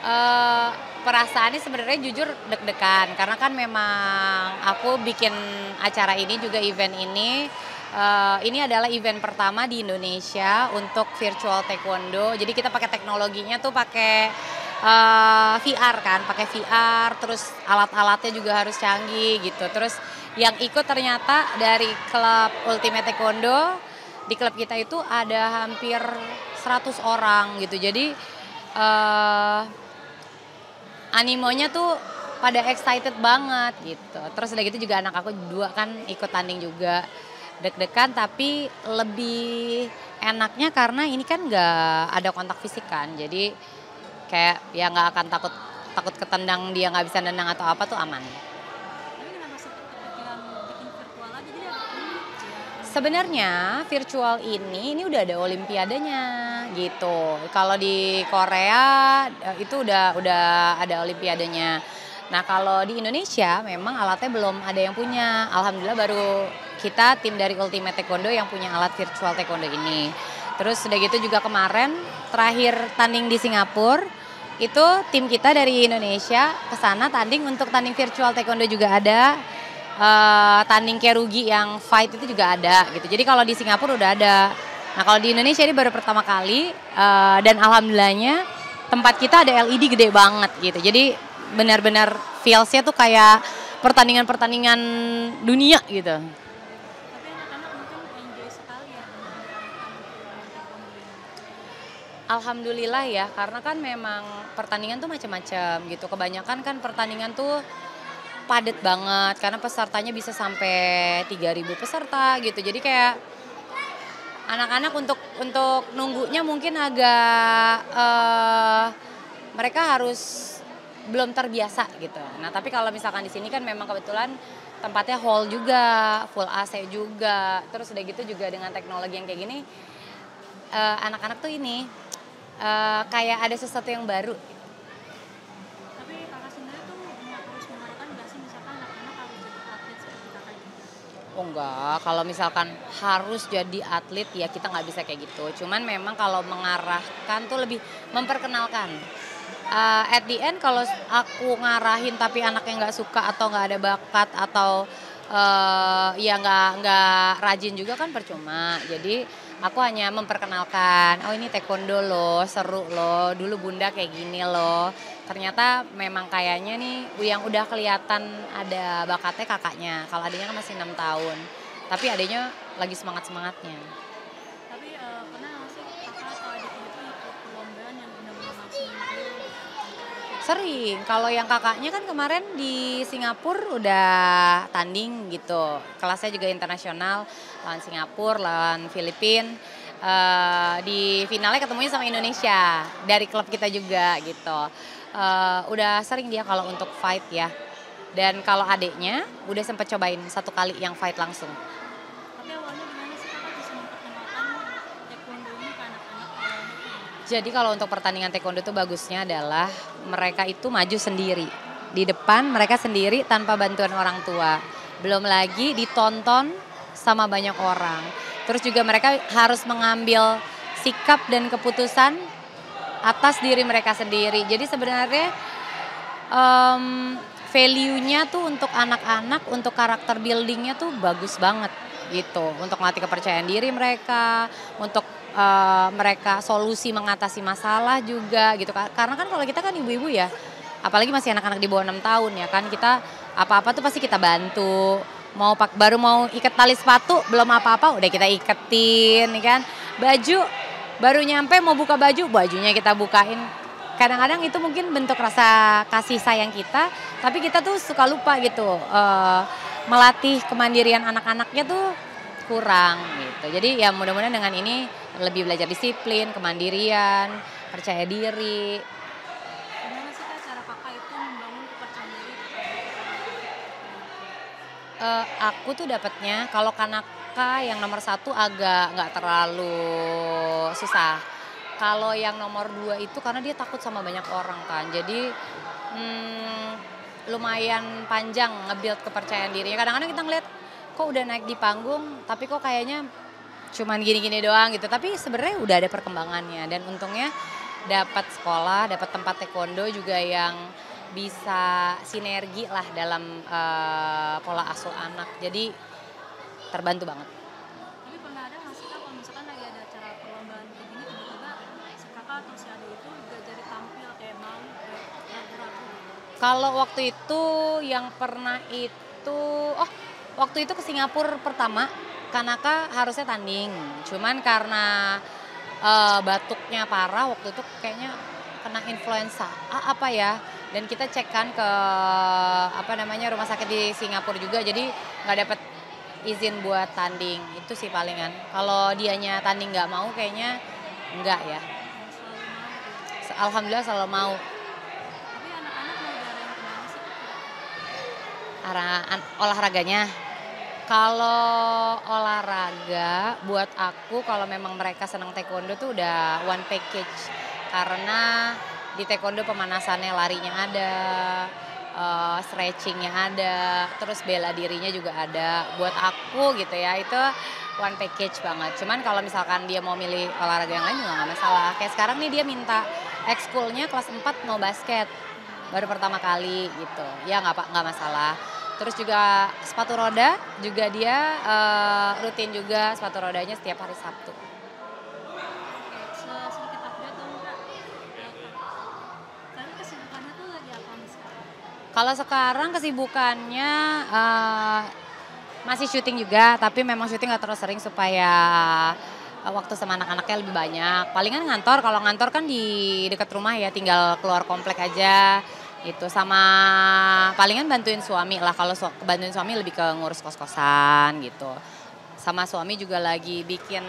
Eee, Perasaannya sebenarnya jujur deg-degan, karena kan memang aku bikin acara ini juga event ini adalah event pertama di Indonesia untuk virtual taekwondo. Jadi kita pakai teknologinya tuh VR kan, pakai VR, terus alat-alatnya juga harus canggih gitu. Terus yang ikut ternyata dari klub Ultimate Taekwondo, di klub kita itu ada hampir 100 orang gitu. Jadi, eee animonya tuh pada excited banget gitu. Terus udah gitu juga anak aku 2 kan ikut tanding juga. Deg-degan tapi lebih enaknya karena ini kan nggak ada kontak fisik kan. Jadi kayak ya nggak akan takut takut ketendang dia nggak bisa nendang atau apa tuh aman. Tapi kenapa sempet kepikiran bikin virtual aja jadi apa? Sebenarnya virtual ini udah ada olimpiadanya gitu. Kalau di Korea itu udah ada olimpiadanya. Nah, kalau di Indonesia memang alatnya belum ada yang punya. Alhamdulillah baru kita tim dari Ultimate Taekwondo yang punya alat virtual taekwondo ini. Terus udah gitu juga kemarin terakhir tanding di Singapura itu tim kita dari Indonesia ke sana tanding untuk tanding virtual taekwondo juga ada. Tanding kerugi yang fight itu juga ada gitu. Jadi kalau di Singapura udah ada. Nah kalau di Indonesia ini baru pertama kali dan alhamdulillahnya tempat kita ada LED gede banget gitu. Jadi benar-benar feels-nya tuh kayak pertandingan-pertandingan dunia gitu. Tapi anak-anak mungkin enjoy sekali ya dengan taekwondo ini. Alhamdulillah ya, karena kan memang pertandingan tuh macam-macam gitu. Kebanyakan kan pertandingan tuh padat banget karena pesertanya bisa sampai 3.000 peserta gitu. Jadi kayak anak-anak untuk nunggunya mungkin agak mereka harus belum terbiasa gitu. Nah, tapi kalau misalkan di sini kan memang kebetulan tempatnya hall juga, full AC juga. Terus udah gitu juga dengan teknologi yang kayak gini anak-anak tuh ini kayak ada sesuatu yang baru. Tapi kakak sendiri tuh harus mengarahkan nggak sih misalkan anak-anak harus jadi atlet seperti kakak ini? Oh enggak, kalau misalkan harus jadi atlet ya kita nggak bisa kayak gitu. Cuman memang kalau mengarahkan tuh lebih memperkenalkan. At the end kalau aku ngarahin tapi anaknya nggak suka atau nggak ada bakat atau ya nggak rajin juga kan percuma. Jadi aku hanya memperkenalkan, oh ini taekwondo loh, seru loh, dulu bunda kayak gini loh. Ternyata memang kayaknya nih yang udah kelihatan ada bakatnya kakaknya. Kalau adiknya kan masih 6 tahun. Tapi adiknya lagi semangat-semangatnya. Tapi pernah nggak sih kakak atau adiknya itu ikut perlombaan yang benar-benar langsung real Sering, kalau yang kakaknya kan kemarin di Singapura udah tanding gitu. Kelasnya juga internasional, lawan Singapura, lawan Filipina. Di finalnya ketemunya sama Indonesia, dari klub kita juga gitu. Udah sering dia kalau untuk fight ya. Dan kalau adiknya udah sempet cobain 1 kali yang fight langsung. tapi awalnya gimana sih kakak bisa memperkenalkan taekwondo ini ke anak-anak awalnya gimana? Jadi kalau untuk pertandingan taekwondo itu bagusnya adalah mereka itu maju sendiri. Di depan mereka sendiri tanpa bantuan orang tua. Belum lagi ditonton sama banyak orang. Terus juga mereka harus mengambil sikap dan keputusan atas diri mereka sendiri. Jadi sebenarnya value-nya tuh untuk anak-anak, untuk karakter building-nya tuh bagus banget gitu. Untuk melatih kepercayaan diri mereka, untuk mereka solusi mengatasi masalah juga gitu. Karena kan kalau kita kan ibu-ibu ya, apalagi masih anak-anak di bawah 6 tahun ya kan, kita apa-apa tuh pasti kita bantu. Baru mau ikat tali sepatu, belum apa-apa udah kita iketin ya kan. Baju baru nyampe mau buka baju, bajunya kita bukain. Kadang-kadang itu mungkin bentuk rasa kasih sayang kita, tapi kita tuh suka lupa gitu, melatih kemandirian anak-anaknya tuh kurang gitu. Jadi ya mudah-mudahan dengan ini lebih belajar disiplin, kemandirian, percaya diri. Gimana sih kak cara kakak itu membangun kepercayaan diri kepada Aku tuh dapatnya kalau Kanaka yang nomor 1 agak nggak terlalu susah. Kalau yang nomor 2 itu karena dia takut sama banyak orang kan. Jadi, lumayan panjang nge-build kepercayaan dirinya. Kadang-kadang kita ngeliat, kok udah naik di panggung tapi kok kayaknya cuman gini-gini doang gitu. Tapi sebenarnya udah ada perkembangannya dan untungnya dapat sekolah, dapat tempat taekwondo juga yang bisa sinergi lah dalam pola asuh anak. Jadi terbantu banget. Tapi pernah ada nggak sih Kak kalau misalkan lagi ada acara perlombaan kayak gini tiba-tiba si kakak atau si adik itu gak jadi tampil kayak mau kayak ragu-ragu gitu? Kalau waktu itu yang pernah itu, oh waktu itu ke Singapura pertama, Kanaka harusnya tanding. Cuman karena batuknya parah waktu itu kayaknya kena influenza A apa ya. Dan kita cek kan ke apa namanya rumah sakit di Singapura juga, jadi nggak dapet izin buat tanding. Itu sih palingan. Kalau dianya tanding nggak mau kayaknya enggak ya. Yang selalu mau gitu. Alhamdulillah selalu mau. Tapi anak-anak mau diarahin kemana sih Kak? Olahraganya. Kalau olahraga buat aku kalau memang mereka senang taekwondo tuh udah one package. Karena di taekwondo pemanasannya larinya ada, stretchingnya ada, terus bela dirinya juga ada. Buat aku gitu ya itu one package banget. Cuman kalau misalkan dia mau milih olahraga yang lain juga nggak masalah. Kayak sekarang nih dia minta ekskulnya kelas 4 mau basket. Baru pertama kali gitu. Ya nggak masalah. Terus juga sepatu roda juga dia rutin juga sepatu rodanya setiap hari Sabtu. Oke, sedikit update dong Kak. Kalian kesibukannya tuh lagi apa nih sekarang? Kalau sekarang kesibukannya masih syuting juga, tapi memang syuting nggak terus sering supaya waktu sama anak-anaknya lebih banyak. Palingan ngantor, kalau ngantor kan di dekat rumah ya, tinggal keluar komplek aja. Itu sama palingan bantuin suami lah, kalau bantuin suami lebih ke ngurus kos-kosan gitu. Sama suami juga lagi bikin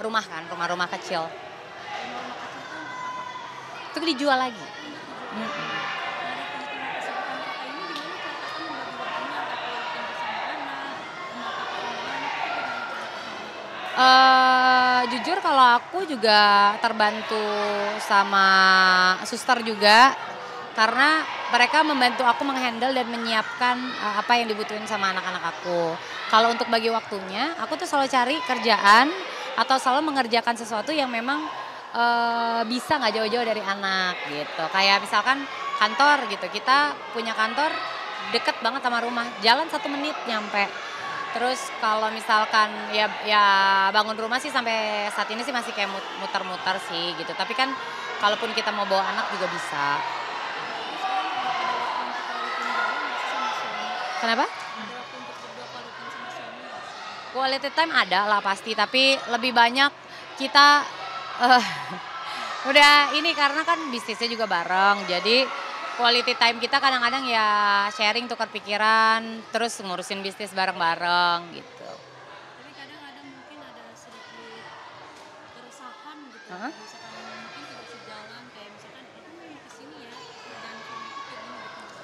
rumah kan, rumah-rumah kecil. Rumah-rumah kecil tuh untuk apa? Itu dijual lagi. Untuk dijual. Mm-mm. Dari tengah-tengah kesibukan Kakak ini gimana cara Kakak membagi waktunya antara quality bersama anak, menata perkembangan anak itu gimana cara Kakak mengaturnya? Jujur kalau aku juga terbantu sama suster juga, karena mereka membantu aku menghandle dan menyiapkan, apa yang dibutuhin sama anak-anak aku. Kalau untuk bagi waktunya, aku tuh selalu cari kerjaan atau selalu mengerjakan sesuatu yang memang, bisa nggak jauh-jauh dari anak gitu. Kayak misalkan kantor gitu, kita punya kantor deket banget sama rumah, jalan 1 menit nyampe. Terus kalau misalkan ya bangun rumah sih sampai saat ini sih masih kayak muter-muter sih gitu. Tapi kan kalaupun kita mau bawa anak juga bisa. Tapi sekarang udah ada waktu untuk quality berdua nggak sih sama suami? Kenapa? Ada waktu untuk berdua quality sama suami nggak sih? Quality time ada lah pasti, tapi lebih banyak kita eh udah ini karena kan bisnisnya juga bareng. Jadi quality time kita kadang-kadang ya sharing tukar pikiran, terus ngurusin bisnis bareng-bareng gitu. Tapi kadang ada mungkin ada sedikit keresahan gitu. Heeh. Misalkan mungkin tidak sejalan kayak misalkan aku mau ke sini ya dan suamiku kayak gini gitu.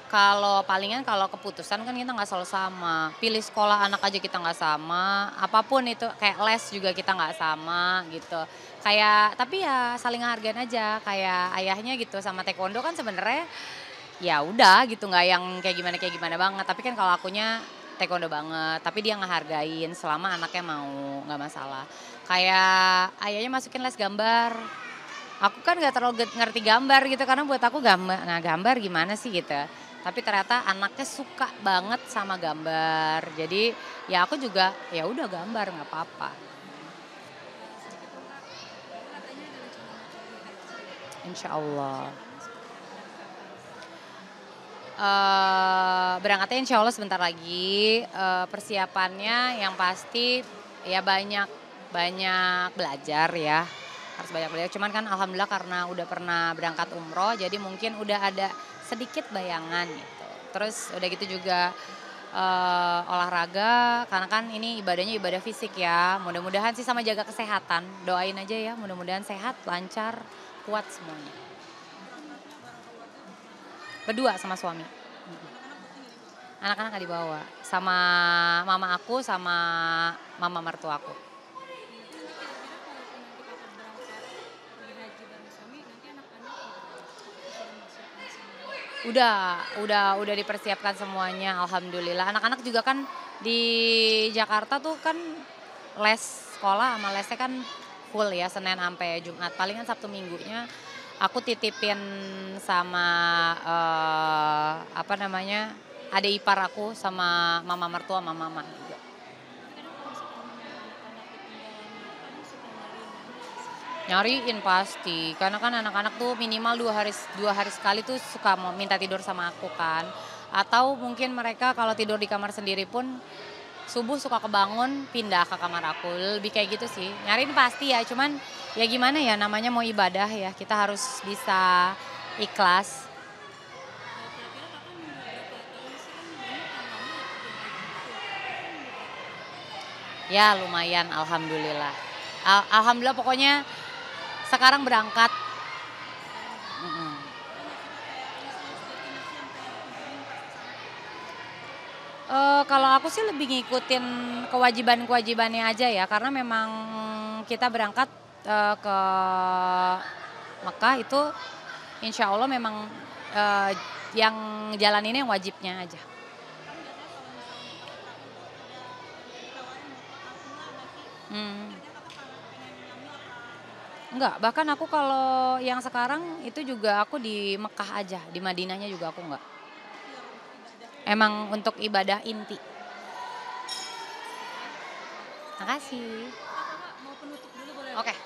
Kalau palingan kalau keputusan kan kita nggak selalu sama. Pilih sekolah anak aja kita nggak sama, apapun itu kayak les juga kita nggak sama gitu. Kayak tapi ya saling ngehargain aja, kayak ayahnya gitu sama taekwondo kan sebenarnya ya udah gitu nggak yang kayak gimana banget. Tapi kan kalau akunya taekwondo banget, tapi dia ngehargain selama anaknya mau, nggak masalah. Kayak ayahnya masukin les gambar. Aku kan nggak terlalu ngerti gambar gitu karena buat aku gambar gimana sih gitu. Tapi ternyata anaknya suka banget sama gambar. Jadi ya aku juga ya udah gambar nggak apa-apa. Sedikit dong Kak, Kakak katanya ada rencana mau jadi haji. Insya Allah. Persiapannya seperti apa dari Kakak? Berangkatnya insya Allah sebentar lagi. Persiapannya yang pasti ya banyak banyak belajar ya. Harus banyak belajar. Cuman kan alhamdulillah karena udah pernah berangkat umroh, jadi mungkin udah ada sedikit bayangan gitu. Terus udah gitu juga olahraga, karena kan ini ibadahnya ibadah fisik ya. Mudah-mudahan sih sama jaga kesehatan. Doain aja ya, mudah-mudahan sehat, lancar, kuat semuanya. Berdua sama suami. Anak-anak nggak dibawa. Sama mama aku sama mama mertua aku. Nanti kira-kira kalaupun nanti Kakak berangkat pergi haji bareng suami, nanti anak-anak gitu, apakah sudah mempersiapkan semuanya? Udah dipersiapkan semuanya, alhamdulillah. Anak-anak juga kan di Jakarta tuh kan les sekolah sama lesnya kan full ya, Senin sampai Jumat. Palingan Sabtu Minggunya aku titipin sama, apa namanya, adik ipar aku sama mama mertua sama mama juga. Tapi kadang kalau misalkan memang anak-anak ketinggalan makan suka nyariin. Nyariin pasti, karena kan anak-anak tuh minimal 2 hari sekali tuh suka mau minta tidur sama aku kan. Atau mungkin mereka kalau tidur di kamar sendiri pun subuh suka kebangun pindah ke kamar aku, lebih kayak gitu sih. Nyariin pasti ya, cuman ya gimana ya namanya mau ibadah ya, kita harus bisa ikhlas. Kira-kira Kakak nunggu berapa tahun sih, kan banyak yang lama ya pergi haji itu. Kakak nunggu berapa? Ya lumayan alhamdulillah. Alhamdulillah pokoknya sekarang berangkat. Mhm. Kalau aku sih lebih ngikutin kewajiban-kewajibannya aja ya, karena memang kita berangkat, ke Mekah itu insya Allah memang, yang jalan ini yang wajibnya aja. Mmm. Enggak, bahkan aku kalau yang sekarang itu juga aku di Mekah aja, di Madinahnya juga aku enggak. Emang untuk ibadah inti. Makasih. Kakak mau penutup dulu boleh Oke. nggak?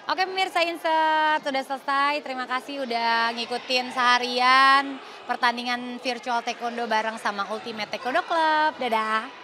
Oke pemirsa Insert, udah selesai. Terima kasih udah ngikutin seharian pertandingan virtual taekwondo bareng sama Ultimate Taekwondo Club. Dadah.